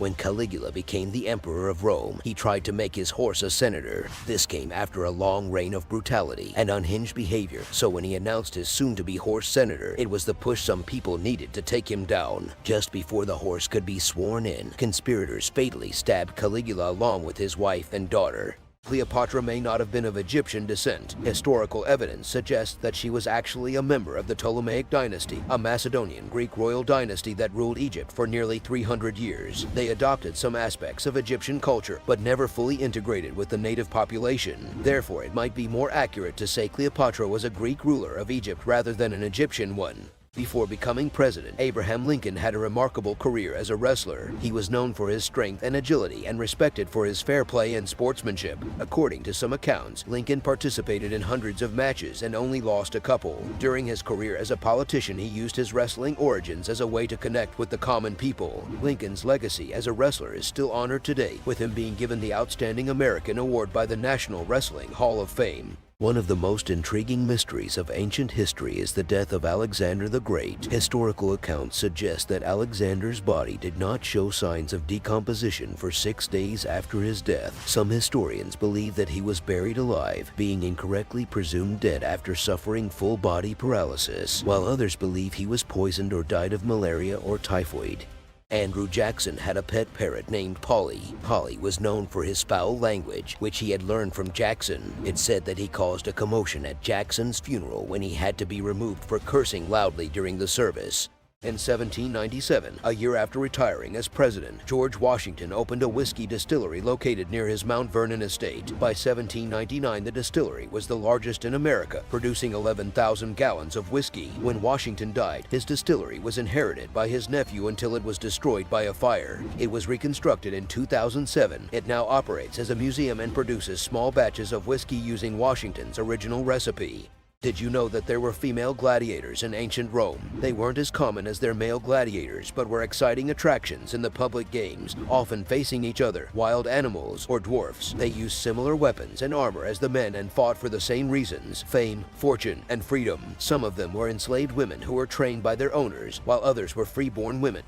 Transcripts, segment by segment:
When Caligula became the emperor of Rome, he tried to make his horse a senator. This came after a long reign of brutality and unhinged behavior, so when he announced his soon-to-be horse senator, it was the push some people needed to take him down. Just before the horse could be sworn in, conspirators fatally stabbed Caligula along with his wife and daughter. Cleopatra may not have been of Egyptian descent. Historical evidence suggests that she was actually a member of the Ptolemaic dynasty, a Macedonian Greek royal dynasty that ruled Egypt for nearly 300 years. They adopted some aspects of Egyptian culture, but never fully integrated with the native population. Therefore, it might be more accurate to say Cleopatra was a Greek ruler of Egypt rather than an Egyptian one. Before becoming president, Abraham Lincoln had a remarkable career as a wrestler. He was known for his strength and agility and respected for his fair play and sportsmanship. According to some accounts, Lincoln participated in hundreds of matches and only lost a couple. During his career as a politician, he used his wrestling origins as a way to connect with the common people. Lincoln's legacy as a wrestler is still honored today, with him being given the Outstanding American Award by the National Wrestling Hall of Fame. One of the most intriguing mysteries of ancient history is the death of Alexander the Great. Historical accounts suggest that Alexander's body did not show signs of decomposition for 6 days after his death. Some historians believe that he was buried alive, being incorrectly presumed dead after suffering full-body paralysis, while others believe he was poisoned or died of malaria or typhoid. Andrew Jackson had a pet parrot named Polly. Polly was known for his foul language, which he had learned from Jackson. It's said that he caused a commotion at Jackson's funeral when he had to be removed for cursing loudly during the service. In 1797, a year after retiring as president, George Washington opened a whiskey distillery located near his Mount Vernon estate. By 1799, the distillery was the largest in America, producing 11,000 gallons of whiskey. When Washington died, his distillery was inherited by his nephew until it was destroyed by a fire. It was reconstructed in 2007. It now operates as a museum and produces small batches of whiskey using Washington's original recipe. Did you know that there were female gladiators in ancient Rome? They weren't as common as their male gladiators, but were exciting attractions in the public games, often facing each other, wild animals, or dwarfs. They used similar weapons and armor as the men and fought for the same reasons: fame, fortune, and freedom. Some of them were enslaved women who were trained by their owners, while others were free-born women.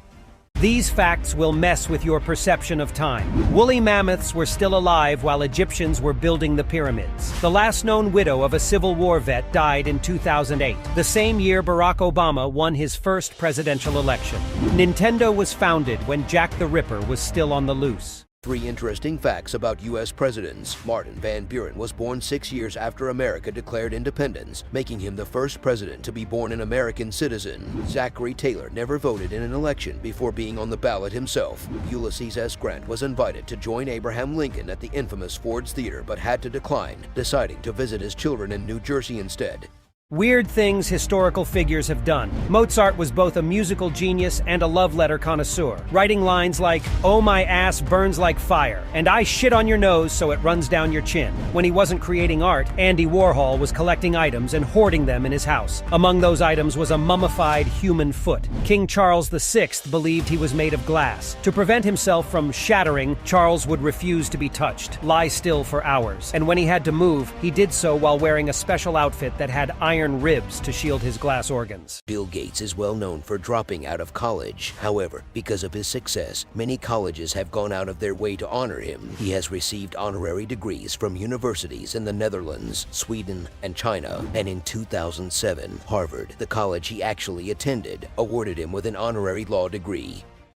These facts will mess with your perception of time. Woolly mammoths were still alive while Egyptians were building the pyramids. The last known widow of a Civil War vet died in 2008, the same year Barack Obama won his first presidential election. Nintendo was founded when Jack the Ripper was still on the loose. 3 interesting facts about U.S. presidents. Martin Van Buren was born 6 years after America declared independence, making him the first president to be born an American citizen. Zachary Taylor never voted in an election before being on the ballot himself. Ulysses S. Grant was invited to join Abraham Lincoln at the infamous Ford's Theater but had to decline, deciding to visit his children in New Jersey instead. Weird things historical figures have done. Mozart was both a musical genius and a love letter connoisseur, writing lines like, "Oh, my ass burns like fire," and "I shit on your nose so it runs down your chin." When he wasn't creating art, Andy Warhol was collecting items and hoarding them in his house. Among those items was a mummified human foot. King Charles VI believed he was made of glass. To prevent himself from shattering, Charles would refuse to be touched, lie still for hours, and when he had to move, he did so while wearing a special outfit that had iron ribs to shield his glass organs. Bill Gates is well known for dropping out of college. However, because of his success, many colleges have gone out of their way to honor him. He has received honorary degrees from universities in the Netherlands, Sweden, and China. And in 2007, Harvard, the college he actually attended, awarded him with an honorary law degree.